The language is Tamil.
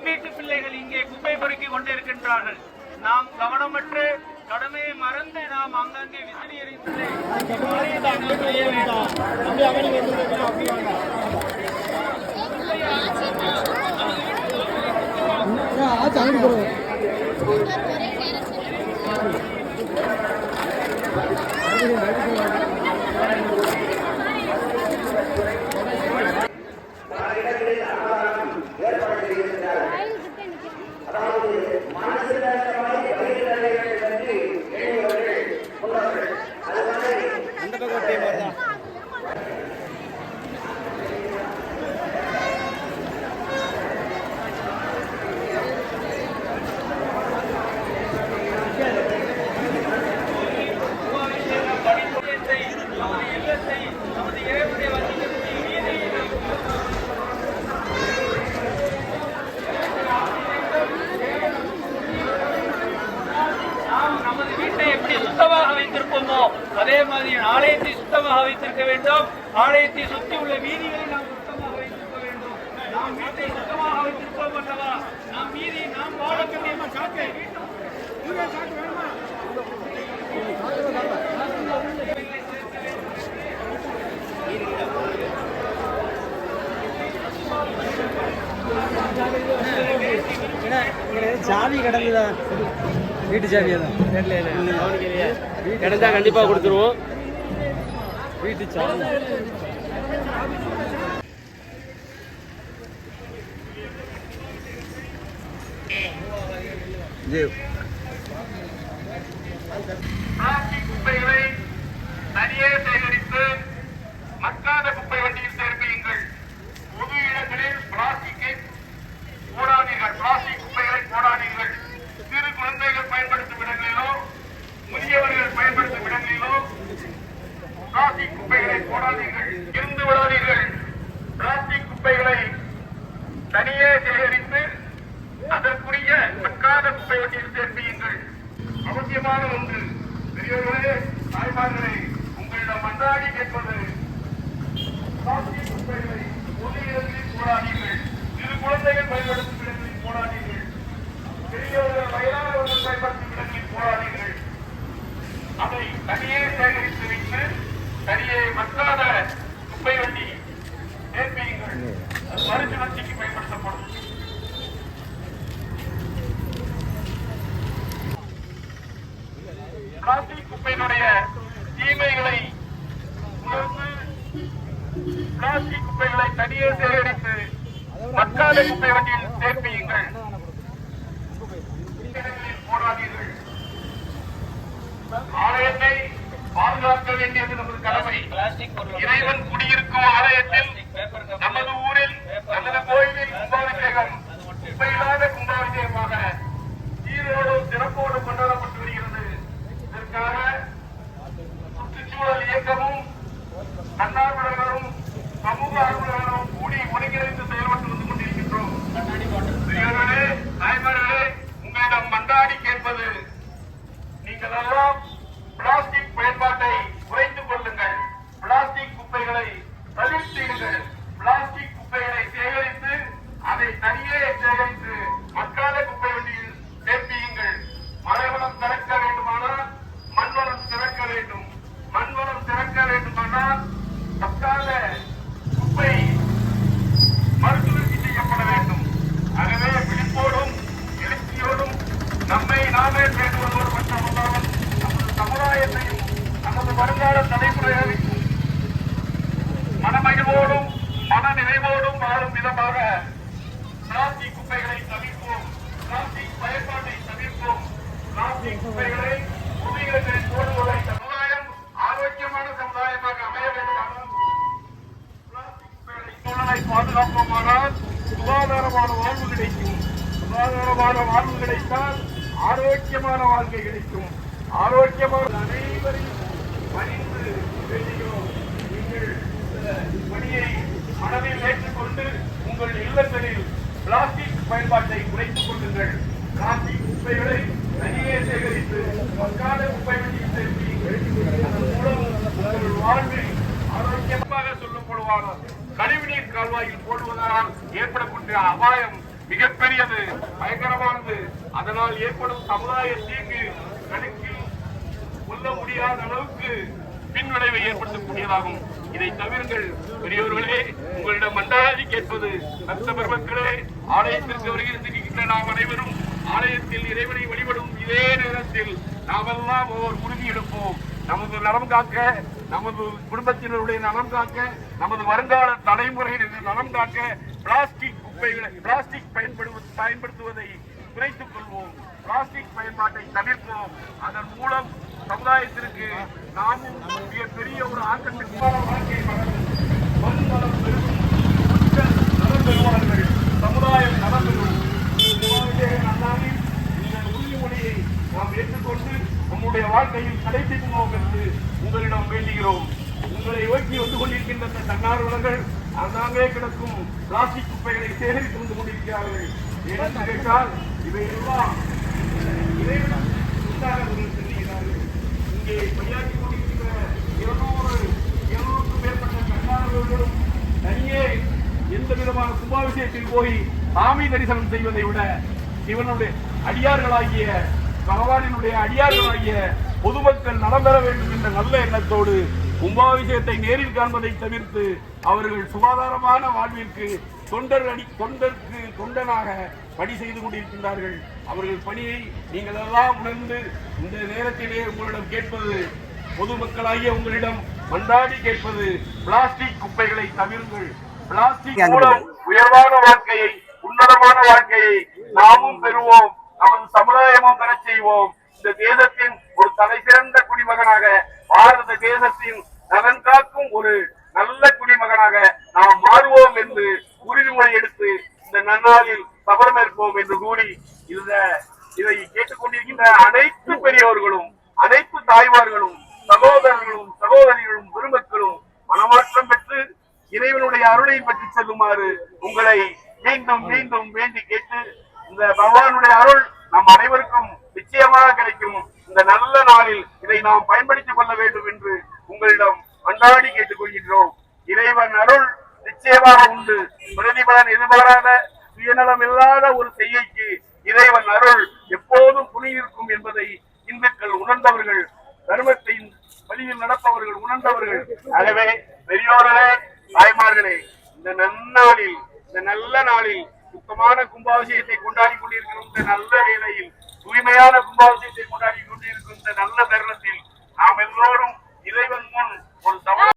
வீட்டு பிள்ளைகள் இங்கே குப்பை பொறுக்கிக் கொண்டிருக்கின்றார்கள். நாம் கவனமற்று கடமையை மறந்து நாம் அங்கங்கே விசிறி எறிந்ததை செய்ய வேண்டும். அதே மாதிரி ஆலயத்தை சுத்தமாக வைத்திருக்க வேண்டும். ஆலயத்தை சுற்றி உள்ள வீதிகளை நாம் சுத்தமாக வைத்திருக்க வேண்டும். நாம் வீட்டை சுத்தமாக வைத்திருப்போம் அல்லவா, நாம் வீதியை நாம் வாழக்கூடிய சாக்கை சாவி கிடந்துதான், வீட்டு சாவியா தான் கிடைச்சா கண்டிப்பா கொடுத்துருவோம். வீட்டு சாவி குப்பைகளை தனியே சேகரித்து மக்காத குப்பை வண்டியில் சேர்ப்பீங்கள். பொது இடங்களில் பிளாஸ்டிக்கை போடாதீர்கள். பிளாஸ்டிக் குப்பைகளை போடாதீர்கள். சிறு குழந்தைகள் பயன்படுத்தும் இடங்களிலோ முதியவர்கள் பயன்படுத்தும் இடங்களிலோ பிளாஸ்டிக் குப்பைகளை போடாதீர்கள். இருந்து விடாதீர்கள். பிளாஸ்டிக் குப்பைகளை தனியே சேகரித்து அதற்குரிய மக்காத குப்பை வண்டியில் சேர்ப்பீங்கள். அவசியமான ஒன்று, பெரியவர்களே, தாய்மார்களே, உங்களிடம் மன்றாடி கேட்பது, பிளாஸ்டிக் குப்பைகளை பொது இடங்களில் போடாதீர்கள். சிறு குழந்தைகள் பயன்படுத்தும் இடங்களில் போடாதீர்கள். பெரியவர்கள் வயதானவர்கள் பயன்படுத்தும் இடங்களில் போடாதீர்கள். அதை தனியே சேகரித்து வைத்து தனியே மக்காத குப்பை வண்டி சேர்ப்பீங்கள். மறுசுழற்சிக்கு பயன்படுத்தப்படும். பிளாஸ்டிக் குப்பையினுடைய தீமைகளை உணர்ந்து பிளாஸ்டிக் குப்பைகளை தனியே சேகரித்து மக்காத குப்பை வண்டியில் சேர்ப்பீங்கள். போடாதீர்கள். ஆலயத்தை பாதுகாக்க வேண்டியது நமது கடமை. இறைவன் குடியிருக்கும் ஆலயத்தில், நமது ஊரில், நமது கோயிலில் கும்பாபிஷேகம் குப்பையில்லாத கும்பாபிஷேகமாக சீரோடும் சிறப்போடு கொண்டாடப்பட்டு வருகிறது. இதற்காக சுற்றுச்சூழல் இயக்கமும் தன்னார்வலர்களும் சமூக ஆர்வலர்களும் கூடி ஒருங்கிணைந்து செயல்பட்டு வந்து கொண்டிருக்கின்றோம். தாய்மார்களே, உங்களிடம் மன்றாடி கேட்பது, நீங்கள் எல்லாம் பிளாஸ்டிக் பயன்பாட்டை குறைத்துக் கொள்ளுங்கள். பிளாஸ்டிக் குப்பைகளை தவிர்த்திடுங்கள். பிளாஸ்டிக் குப்பைகளை சேகரித்து அதை தனியே சேகரித்து மக்காத குப்பை வண்டியில் சேர்ப்பியுங்கள். மழைவளம் திறக்க வேண்டுமானால் மண்வளம் திறக்க வேண்டும். மண்வளம் திறக்க வேண்டுமானால் மக்காத குப்பை மறுசுழற்சி செய்யப்பட வேண்டும். ஆகவே விழிப்போடும் எழுச்சியோடும் நம்மை நாமே பேசுவதோடு மட்டுமல்லாமல் நமது சமுதாயத்தையும் நமது வருங்கால தலைமுறைகளையும் மனமகிழ்வோடும் மன நிறைவோடும் வாழும் விதமாக பிளாஸ்டிக் குப்பைகளை தவிர்ப்போம். பிளாஸ்டிக் பயன்பாட்டை தவிர்ப்போம். பிளாஸ்டிக் குப்பைகளை புதியங்களில் போடுவதை சமுதாயம் ஆரோக்கியமான சமுதாயமாக அமைய வேண்டுமானால் பிளாஸ்டிக் குப்பைகளை சூழலை பாதுகாப்போமானால் சுகாதாரமான வாழ்வு கிடைக்கும். சுகாதாரமான வாழ்வு கிடைத்தால் ஆரோக்கியமான வாழ்க்கை கிடைக்கும். ஆரோக்கியமான அனைவரையும் பணிந்து வேண்டுகிறோம். நீங்கள் பணியை மனதில் ஏற்றுக்கொண்டு உங்கள் இல்லங்களில் பிளாஸ்டிக் பயன்பாட்டை குறைத்துக் கொள்ளுங்கள். பிளாஸ்டிக் குப்பைகளை தனியே சேகரித்து மக்காத குப்பை வண்டியில் சேர்ப்பீர்கள். அதன் மூலம் உங்கள் வாழ்வில் ஆரோக்கியமாக சொல்லப்படுவார்கள். கழிவுநீர் கால்வாயில் போடுவதால் ஏற்படக்கூடிய அபாயம் மிகப்பெரியது, பயங்கரமானது. அதனால் ஏற்படும் சமுதாய தீங்கு கணக்கில் கொள்ள முடியாத அளவுக்கு பின்விளைவை ஏற்படுத்தக்கூடியதாகும். இதை தவிர்ங்கள். பெரியோர்களே, உங்களிடம் மன்றாடி கேட்பது, பக்தர் மக்களே, ஆலயத்திற்கு வருகின்ற நாம் அனைவரும் ஆலயத்தில் இறைவனை வழிபடும் இதே நேரத்தில் நாமெல்லாம் ஓர் உறுதி எடுப்போம். நமது நலம் காக்க, நமது குடும்பத்தினருடைய நலம் காக்க, நமது வருங்கால தலைமுறையினர் நலம் காக்க பிளாஸ்டிக் குப்பைகளை பயன்படுத்துவதை குறைத்துக் கொள்வோம். பிளாஸ்டிக் பயன்பாட்டை தவிர்ப்போம். அதன் மூலம் சமுதாயத்திற்கு நாமும் பெரிய ஒரு ஆக்கத்திற்கான வாழ்க்கை மறுநலம் பெறும், நலம் பெறுவார்கள், சமுதாயம் நலம் பெறும். இந்த உறுதிமொழியை நாம் ஏற்றுக்கொண்டு நம்முடைய வாழ்க்கையில் கடைபிடிப்போம் என்று உங்களிடம் வேண்டுகிறோம். உங்களை நோக்கி வந்து கொண்டிருக்கின்ற தன்னார்வலர்கள் அங்காங்கே கிடக்கும் பிளாஸ்டிக் குப்பைகளை சேகரித்து வந்து கொண்டிருக்கிறார்கள். ஏனென்று கேட்டால் இவையெல்லாம் இறைவனும் செல்கிறார்கள். இங்கே பணியாற்றிக் கொண்டிருக்கின்ற 200க்கும் மேற்பட்ட தன்னார்வலர்களும் தனியே எந்த விதமான கும்பாபிஷேகத்தில் போய் சாமி தரிசனம் செய்வதை விட இவனுடைய அடியார்களாகிய பகவானினுடைய அடியார்களாகிய பொதுமக்கள் நலம் பெற வேண்டும் என்ற நல்ல எண்ணத்தோடு கும்பாபிஷேகத்தை நேரில் காண்பதை தவிர்த்து அவர்கள் சுகாதாரமான வாழ்விற்கு தொண்டருக்கு தொண்டனாக பணி செய்து கொண்டிருக்கின்றார்கள். அவர்கள் பணியை நீங்கள் எல்லாம் உணர்ந்து இந்த நேரத்திலே உங்களிடம் கேட்பது, பொதுமக்களாகிய உங்களிடம் மன்றாடி கேட்பது, பிளாஸ்டிக் குப்பைகளை தவிர்ங்கள். பிளாஸ்டிக் மூலம் உயர்வான வாழ்க்கையை, உன்னதமான வாழ்க்கையை நாமும் பெறுவோம், நமது சமுதாயமும் பெற செய்வோம். இந்த தேசத்தின் ஒரு தலை சிறந்த குடிமகனாக, பாரத தேசத்தின் நலன் காக்கும் ஒரு நல்ல குடிமகனாக நாம் மாறுவோம் என்று உறுதிமொழி எடுத்து இந்த நன்னாளில் சபதமேற்போம் என்று கூறி இதை கேட்டுக்கொண்டிருக்கின்ற அனைத்து பெரியவர்களும், அனைத்து தாய்மார்களும், சகோதரர்களும், சகோதரிகளும், பெருமக்களும் மனமாற்றம் பெற்று இறைவனுடைய அருளை பெற்று செல்லுமாறு உங்களை மீண்டும் மீண்டும் வேண்டி கேட்டு, இந்த பகவானுடைய அருள் நம் அனைவருக்கும் நிச்சயமாக கிடைக்கும். இந்த நல்ல நாளில் இதை நாம் பயன்படுத்திக் கொள்ள வேண்டும் என்று உங்களிடம் மன்றாடி கேட்டுக் கொள்கின்றோம். இறைவன் அருள் நிச்சயமாக உண்டு. பிரதிபலன் எதிர்பாராத, சுயநலம் இல்லாத ஒரு செய்கைக்கு இறைவன் அருள் எப்போதும் துணை இருக்கும் என்பதை இந்துக்கள் உணர்ந்தவர்கள், தர்மத்தின் வழியில் நடப்பவர்கள் உணர்ந்தவர்கள். ஆகவே பெரியோர்களே, தாய்மார்களே, இந்த நன்னாளில், இந்த நல்ல நாளில் சுத்தமான கும்பாபிஷேகத்தை கொண்டாடி கொண்டிருக்கிற இந்த நல்ல வேளையில், தூய்மையான கும்பாபிஷேகத்தை கொண்டாடி கொண்டிருக்கிற இந்த நல்ல தருணத்தில் நாம் எல்லோரும் இறைவன் முன் ஒரு